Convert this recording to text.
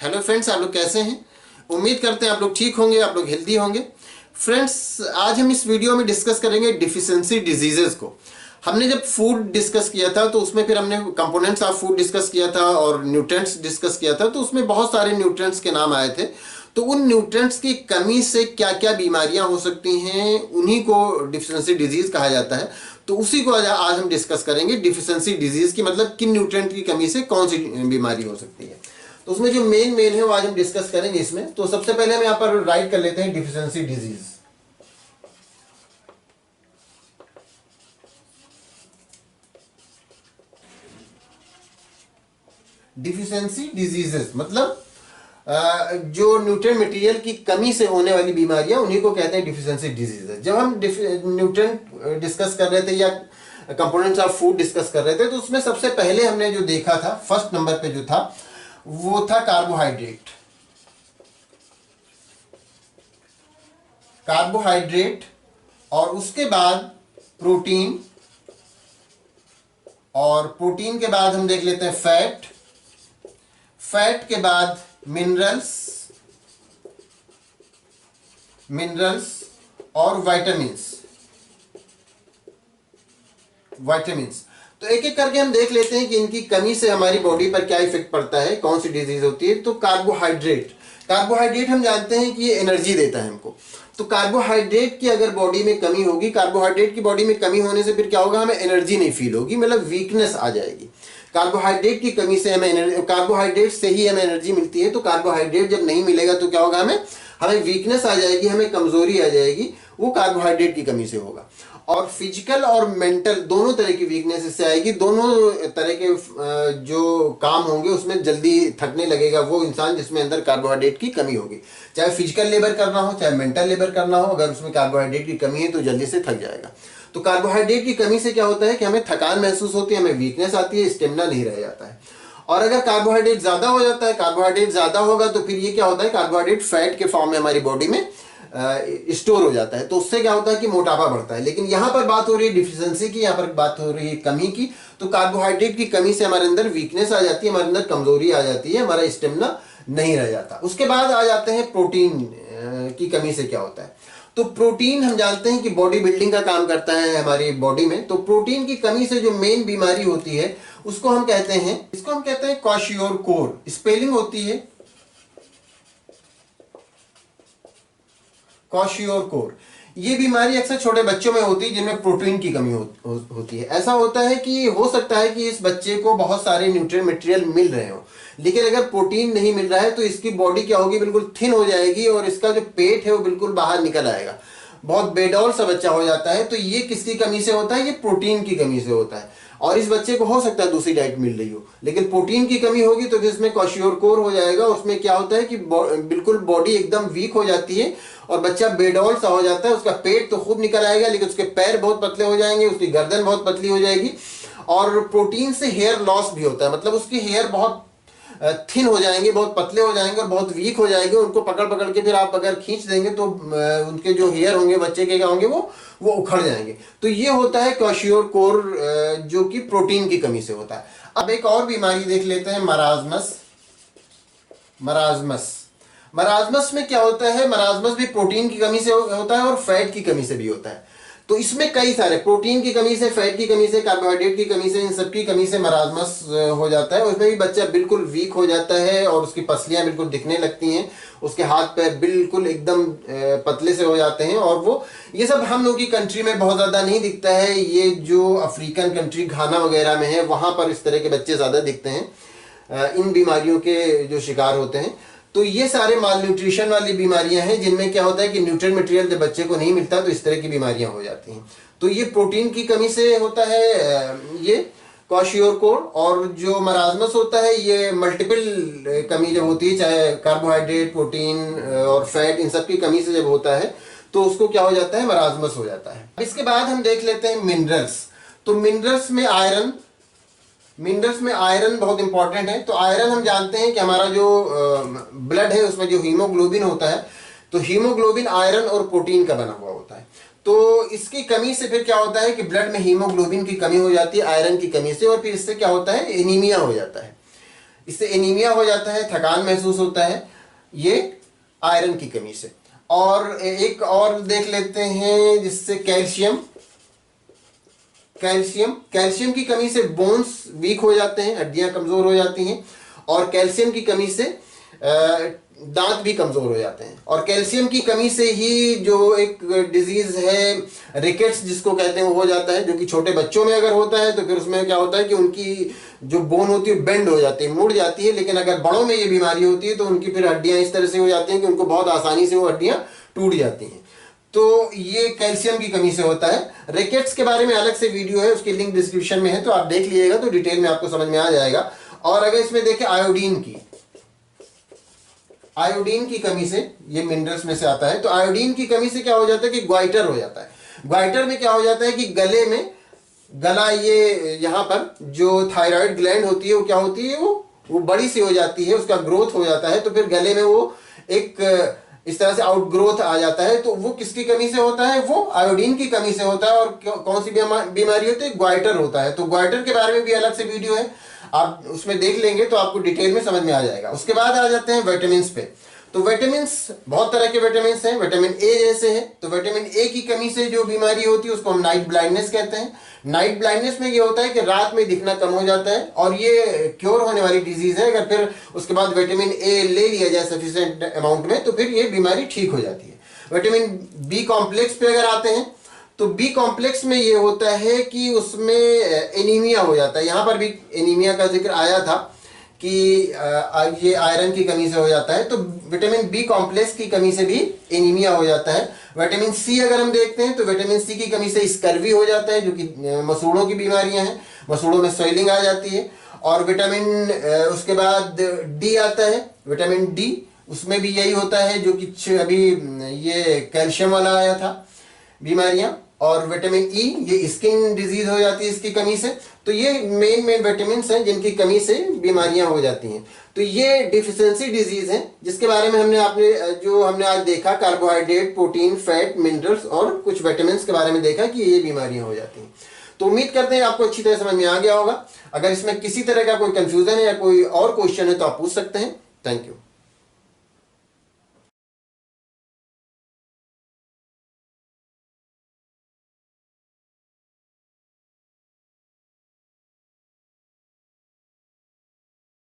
Hello friends, आप लोग कैसे हैं? उम्मीद करते हैं आप लोग ठीक होंगे, आप लोग हेल्दी होंगे। फ्रेंड्स, आज हम इस वीडियो में डिस्कस करेंगे डिफिशियंसी डिजीजेस को। हमने जब फूड डिस्कस किया था तो उसमें फिर हमने कंपोनेंट्स ऑफ फूड डिस्कस किया था और न्यूट्रिएंट्स डिस्कस किया था, तो उसमें बहुत सारे न्यूट्रिएंट्स के नाम आए थे। तो उन न्यूट्रिएंट्स की कमी से क्या क्या बीमारियां हो सकती हैं, उन्हीं को डिफिशियंसी डिजीज कहा जाता है। तो उसी को आज हम डिस्कस करेंगे। डिफिशियंसी डिजीज की मतलब किन न्यूट्रिएंट की कमी से कौन सी बीमारी हो सकती है। तो उसमें जो मेन है वो आज हम डिस्कस करेंगे इसमें। तो सबसे पहले हम यहाँ पर राइट कर लेते हैं डिफिशियंसी डिजीज। डिफिशियंसी डिजीजेस मतलब जो न्यूट्रिएंट मटेरियल की कमी से होने वाली बीमारियां, उन्हीं को कहते हैं डिफिशियंसी डिजीजेस। जब हम न्यूट्रिएंट डिस्कस कर रहे थे या कंपोनेंट्स ऑफ फूड डिस्कस कर रहे थे, तो उसमें सबसे पहले हमने जो देखा था, फर्स्ट नंबर पे जो था वो था कार्बोहाइड्रेट। कार्बोहाइड्रेट और उसके बाद प्रोटीन, और प्रोटीन के बाद हम देख लेते हैं फैट, फैट के बाद मिनरल्स और वाइटामिन्स। तो एक एक करके हम देख लेते हैं कि इनकी कमी से हमारी बॉडी पर क्या इफेक्ट पड़ता है, कौन सी डिजीज होती है। तो कार्बोहाइड्रेट हम जानते हैं कि ये एनर्जी देता है हमको। तो कार्बोहाइड्रेट की अगर बॉडी में कमी होगी, कार्बोहाइड्रेट की बॉडी में कमी होने से फिर क्या होगा, हमें एनर्जी नहीं फील होगी, मतलब वीकनेस आ जाएगी। कार्बोहाइड्रेट की कमी से हमें कार्बोहाइड्रेट से ही हमें एनर्जी मिलती है। तो कार्बोहाइड्रेट जब नहीं मिलेगा तो क्या होगा, हमें वीकनेस आ जाएगी, हमें कमजोरी आ जाएगी। वो कार्बोहाइड्रेट की कमी से होगा। और फिजिकल और मेंटल दोनों तरह की वीकनेस इससे आएगी। दोनों तरह के जो काम होंगे उसमें जल्दी थकने लगेगा वो इंसान जिसमें अंदर कार्बोहाइड्रेट की कमी होगी। चाहे फिजिकल लेबर करना हो, चाहे मेंटल लेबर करना हो, अगर उसमें कार्बोहाइड्रेट की कमी है तो जल्दी से थक जाएगा। तो कार्बोहाइड्रेट की कमी से क्या होता है कि हमें थकान महसूस होती है, हमें वीकनेस आती है, स्टेमिना नहीं रह जाता है। और अगर कार्बोहाइड्रेट ज्यादा हो जाता है, कार्बोहाइड्रेट ज्यादा होगा तो फिर ये क्या होता है, कार्बोहाइड्रेट फैट के फॉर्म में हमारी बॉडी में स्टोर हो जाता है। तो उससे क्या होता है कि मोटापा बढ़ता है। लेकिन यहां पर बात हो रही है डिफिशियंसी की, यहां पर बात हो रही है कमी की। तो कार्बोहाइड्रेट की कमी से हमारे अंदर वीकनेस आ जाती है, हमारे अंदर कमजोरी आ जाती है, हमारा स्टेमिना नहीं रह जाता। उसके बाद आ जाते हैं प्रोटीन की कमी से क्या होता है। तो प्रोटीन हम जानते हैं कि बॉडी बिल्डिंग का काम करता है हमारी बॉडी में। तो प्रोटीन की कमी से जो मेन बीमारी होती है उसको हम कहते हैं, इसको हम कहते हैं क्वाशियोरकोर। स्पेलिंग होती है क्वाशियोरकोर। ये बीमारी अक्सर छोटे बच्चों में होती है जिनमें प्रोटीन की कमी होती है। ऐसा होता है कि हो सकता है कि इस बच्चे को बहुत सारे न्यूट्रिएंट मटेरियल मिल रहे हो, लेकिन अगर प्रोटीन नहीं मिल रहा है तो इसकी बॉडी क्या होगी, बिल्कुल थिन हो जाएगी और इसका जो पेट है वो बिल्कुल बाहर निकल आएगा, बहुत बेडौल सा बच्चा हो जाता है। तो ये किसकी कमी से होता है, ये प्रोटीन की कमी से होता है। और इस बच्चे को हो सकता है दूसरी डाइट मिल रही हो, लेकिन प्रोटीन की कमी होगी तो इसमें क्वाशियोरकोर हो जाएगा। उसमें क्या होता है कि बिल्कुल बॉडी एकदम वीक हो जाती है और बच्चा बेडौल सा हो जाता है। उसका पेट तो खूब निकल आएगा, लेकिन उसके पैर बहुत पतले हो जाएंगे, उसकी गर्दन बहुत पतली हो जाएगी। और प्रोटीन से हेयर लॉस भी होता है, मतलब उसकी हेयर बहुत थिन हो जाएंगे, बहुत पतले हो जाएंगे और बहुत वीक हो जाएंगे। उनको पकड़ पकड़ के फिर आप अगर खींच देंगे तो उनके जो हेयर होंगे बच्चे के क्या होंगे, वो उखड़ जाएंगे। तो ये होता है क्वाशियोरकोर, जो कि प्रोटीन की कमी से होता है। अब एक और बीमारी देख लेते हैं, मराजमस में क्या होता है, मराजमस भी प्रोटीन की कमी से होता है और फैट की कमी से भी होता है। तो इसमें कई सारे प्रोटीन की कमी से, फैट की कमी से, कार्बोहाइड्रेट की कमी से, इन सब की कमी से मराजमस हो जाता है। उसमें भी बच्चा बिल्कुल वीक हो जाता है और उसकी पसलियां बिल्कुल दिखने लगती हैं, उसके हाथ पैर बिल्कुल एकदम पतले से हो जाते हैं। और वो ये सब हम लोग की कंट्री में बहुत ज़्यादा नहीं दिखता है, ये जो अफ्रीकन कंट्री घाना वगैरह में है वहाँ पर इस तरह के बच्चे ज़्यादा दिखते हैं, इन बीमारियों के जो शिकार होते हैं। तो ये सारे माल न्यूट्रिशन वाली बीमारियां हैं जिनमें क्या होता है कि न्यूट्रिएंट मटेरियल जब बच्चे को नहीं मिलता तो इस तरह की बीमारियां हो जाती हैं। तो ये प्रोटीन की कमी से होता है, ये क्वाशियोरकोर। और जो मराजमस होता है ये मल्टीपल कमी जब होती है, चाहे कार्बोहाइड्रेट, प्रोटीन और फैट, इन सब की कमी से जब होता है तो उसको क्या हो जाता है, मराजमस हो जाता है। इसके बाद हम देख लेते हैं मिनरल्स। तो मिनरल्स में आयरन बहुत इंपॉर्टेंट है। तो आयरन हम जानते हैं कि हमारा जो ब्लड है उसमें जो हीमोग्लोबिन होता है, तो हीमोग्लोबिन आयरन और प्रोटीन का बना हुआ होता है। तो इसकी कमी से फिर क्या होता है कि ब्लड में हीमोग्लोबिन की कमी हो जाती है आयरन की कमी से, और फिर इससे क्या होता है, एनीमिया हो जाता है। इससे एनीमिया हो जाता है, थकान महसूस होता है, ये आयरन की कमी से। और एक और देख लेते हैं जिससे कैल्शियम की कमी से बोन्स वीक हो जाते हैं, हड्डियां कमजोर हो जाती हैं। और कैल्शियम की कमी से दांत भी कमजोर हो जाते हैं। और कैल्शियम की कमी से ही जो एक डिजीज है रिकेट्स जिसको कहते हैं वो हो जाता है, जो कि छोटे बच्चों में अगर होता है तो फिर उसमें क्या होता है कि उनकी जो बोन होती है बेंड हो जाती है, मुड़ जाती है। लेकिन अगर बड़ों में ये बीमारी होती है तो उनकी फिर हड्डियां इस तरह से हो जाती हैं कि उनको बहुत आसानी से वो हड्डियां टूट जाती हैं। तो ये कैल्शियम की कमी से होता है। रिकेट्स के बारे में अलग से वीडियो है, उसकी लिंक डिस्क्रिप्शन में है, तो आप देख लीजिएगा तो डिटेल में आपको समझ में आ जाएगा। और अगर इसमें देखें आयोडीन की कमी से, ये मिनरल्स में से आता है, तो आयोडीन की कमी से क्या हो जाता है कि ग्वाइटर हो जाता है। ग्वाइटर में क्या हो जाता है कि गला ये यहाँ पर जो थायराइड ग्लैंड होती है वो क्या होती है, वो बड़ी सी हो जाती है, उसका ग्रोथ हो जाता है। तो फिर गले में वो एक इस तरह से आउटग्रोथ आ जाता है। तो वो किसकी कमी से होता है, वो आयोडीन की कमी से होता है। और कौन सी बीमारी होती है, ग्वाइटर होता है। तो ग्वाइटर के बारे में भी अलग से वीडियो है, आप उसमें देख लेंगे तो आपको डिटेल में समझ में आ जाएगा। उसके बाद आ जाते हैं विटामिन पे। तो विटामिन, बहुत तरह के विटामिन हैं। विटामिन ए जैसे है, तो विटामिन ए की कमी से जो बीमारी होती है उसको हम नाइट ब्लाइंडनेस कहते हैं। नाइट ब्लाइंडनेस में ये होता है कि रात में दिखना कम हो जाता है, और ये क्योर होने वाली डिजीज है। अगर फिर उसके बाद विटामिन ए ले लिया जाए सफिशिएंट अमाउंट में तो फिर ये बीमारी ठीक हो जाती है। विटामिन बी कॉम्प्लेक्स पे अगर आते हैं तो बी कॉम्प्लेक्स में ये होता है कि उसमें एनीमिया हो जाता है। यहाँ पर भी एनीमिया का जिक्र आया था कि ये आयरन की कमी से हो जाता है। तो विटामिन बी कॉम्प्लेक्स की कमी से भी एनीमिया हो जाता है। विटामिन सी अगर हम देखते हैं तो विटामिन सी की कमी से स्कर्वी हो जाता है, जो कि मसूड़ों की बीमारियां हैं, मसूड़ों में स्वेलिंग आ जाती है। और विटामिन उसके बाद डी आता है, विटामिन डी, उसमें भी यही होता है जो कि अभी ये कैल्शियम वाला आया था बीमारियां। और विटामिन ई, ये स्किन डिजीज हो जाती है इसकी कमी से। तो ये मेन विटामिन हैं जिनकी कमी से बीमारियां हो जाती हैं। तो ये डिफिशियंसी डिजीज है जिसके बारे में हमने आज देखा, कार्बोहाइड्रेट, प्रोटीन, फैट, मिनरल्स और कुछ विटामिन के बारे में देखा कि ये बीमारियां हो जाती हैं। तो उम्मीद करते हैं आपको अच्छी तरह समझ में आ गया होगा। अगर इसमें किसी तरह का कोई कंफ्यूजन है या कोई और क्वेश्चन है तो आप पूछ सकते हैं। Thank you.